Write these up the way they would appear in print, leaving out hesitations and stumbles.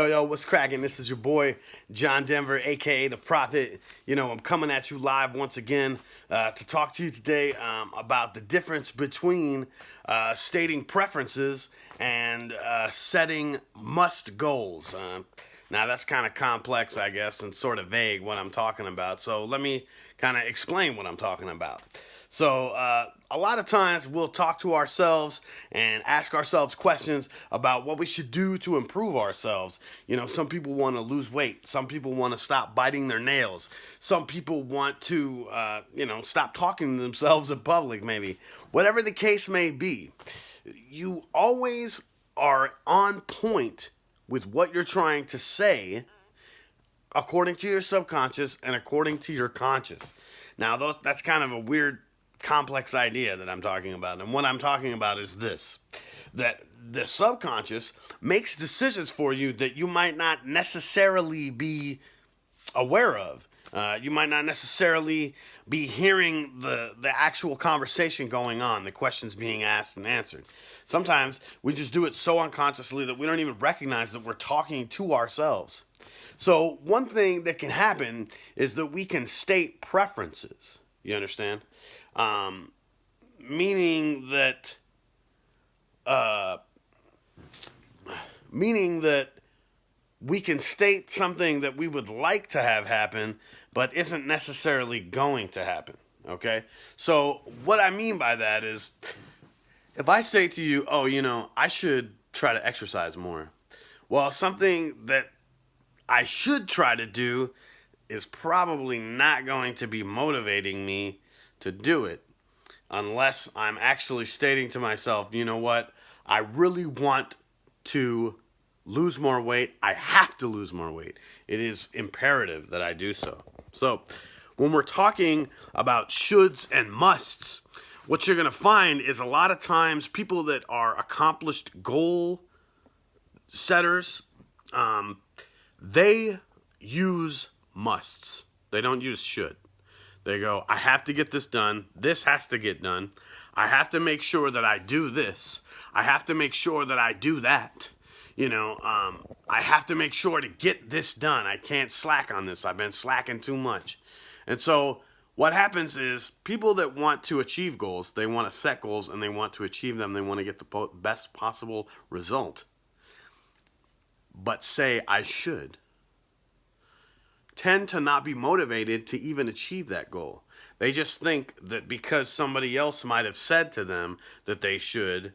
Yo, what's cracking? This is your boy, John Denver, aka The Prophet. I'm coming at you live once again to talk to you today about the difference between stating preferences and setting must goals. Now, that's kind of complex, I guess, and sort of vague what I'm talking about. So let me kind of explain what I'm talking about. So a lot of times we'll talk to ourselves and ask ourselves questions about what we should do to improve ourselves. Some people want to lose weight. Some people want to stop biting their nails. Some people want to, stop talking to themselves in public, maybe. Whatever the case may be, you always are on point with what you're trying to say according to your subconscious and according to your conscious. Now, that's kind of a weird, complex idea that I'm talking about. And what I'm talking about is this, that the subconscious makes decisions for you that you might not necessarily be aware of. You might not necessarily be hearing the actual conversation going on, the questions being asked and answered. Sometimes we just do it so unconsciously that we don't even recognize that we're talking to ourselves. So one thing that can happen is that we can state preferences. You understand? Meaning that we can state something that we would like to have happen, but isn't necessarily going to happen. Okay? So what I mean by that is, if I say to you, I should try to exercise more. Well, something that I should try to do is probably not going to be motivating me to do it unless I'm actually stating to myself, you know what, I really want to lose more weight. I have to lose more weight. It is imperative that I do so. So when we're talking about shoulds and musts, what you're going to find is a lot of times people that are accomplished goal setters, they use musts. They don't use should. They go, I have to get this done. This has to get done. I have to make sure that I do this. I have to make sure that I do that. I have to make sure to get this done. I can't slack on this. I've been slacking too much. And so what happens is people that want to achieve goals, they want to set goals and they want to achieve them. They want to get the best possible result. But say, I should, tend to not be motivated to even achieve that goal. They just think that because somebody else might have said to them that they should.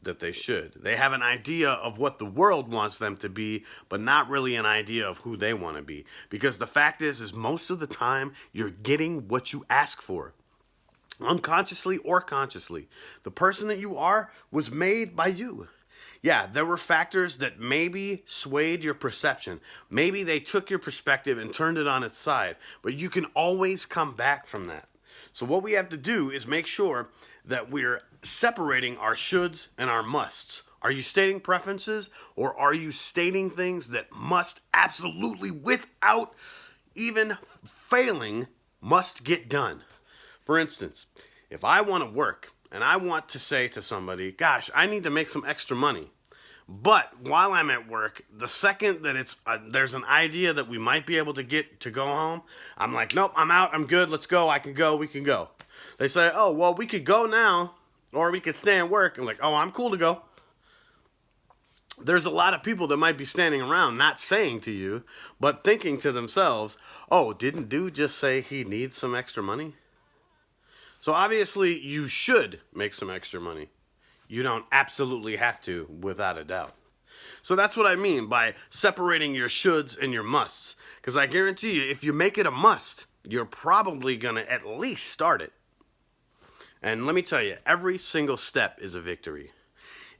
They have an idea of what the world wants them to be, but not really an idea of who they want to be. Because the fact is most of the time, you're getting what you ask for. Unconsciously or consciously. The person that you are was made by you. Yeah, there were factors that maybe swayed your perception. Maybe they took your perspective and turned it on its side. But you can always come back from that. So what we have to do is make sure that we're separating our shoulds and our musts. Are you stating preferences, or are you stating things that must absolutely, without even failing, must get done? For instance, if I want to work, and I want to say to somebody, gosh, I need to make some extra money. But while I'm at work, the second that there's an idea that we might be able to get to go home, I'm like, nope, I'm out, I'm good, let's go, I can go, we can go. They say, oh, well, we could go now, or we could stay and work. I'm like, oh, I'm cool to go. There's a lot of people that might be standing around not saying to you, but thinking to themselves, oh, didn't dude just say he needs some extra money? So obviously, you should make some extra money. You don't absolutely have to, without a doubt. So that's what I mean by separating your shoulds and your musts. Because I guarantee you, if you make it a must, you're probably going to at least start it. And let me tell you, every single step is a victory.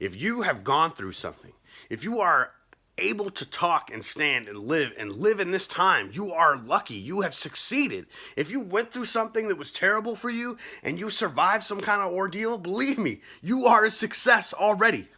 If you have gone through something, if you are able to talk and stand and live in this time, you are lucky. You have succeeded. If you went through something that was terrible for you and you survived some kind of ordeal, believe me, you are a success already.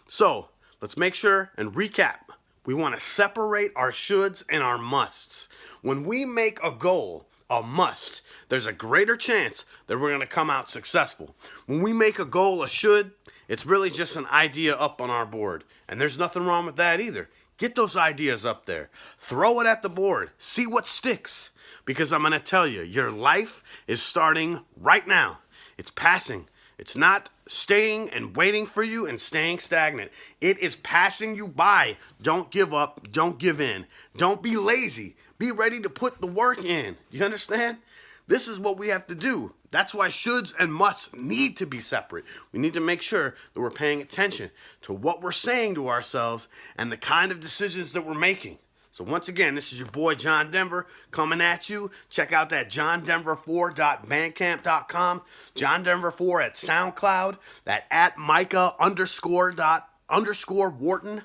So let's make sure and recap. We want to separate our shoulds and our musts. When we make a goal a must, there's a greater chance that we're going to come out successful. When we make a goal a should, it's really just an idea up on our board. And there's nothing wrong with that either. Get those ideas up there. Throw it at the board. See what sticks. Because I'm going to tell you, your life is starting right now. It's passing. It's not staying and waiting for you and staying stagnant. It is passing you by. Don't give up. Don't give in. Don't be lazy. Be ready to put the work in. You understand? This is what we have to do. That's why shoulds and musts need to be separate. We need to make sure that we're paying attention to what we're saying to ourselves and the kind of decisions that we're making. So once again, this is your boy John Denver coming at you. Check out that johndenver4.bandcamp.com, John Denver 4 at SoundCloud, that at Micah _ Wharton.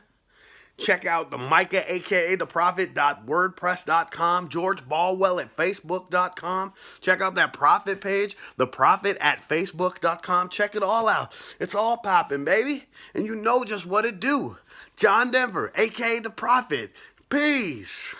Check out the Micah, aka the Prophet.wordpress.com, George Balwell at Facebook.com. Check out that Prophet page, the Prophet at Facebook.com. Check it all out. It's all popping, baby. And you know just what it do. John Denver, aka the Prophet. Peace.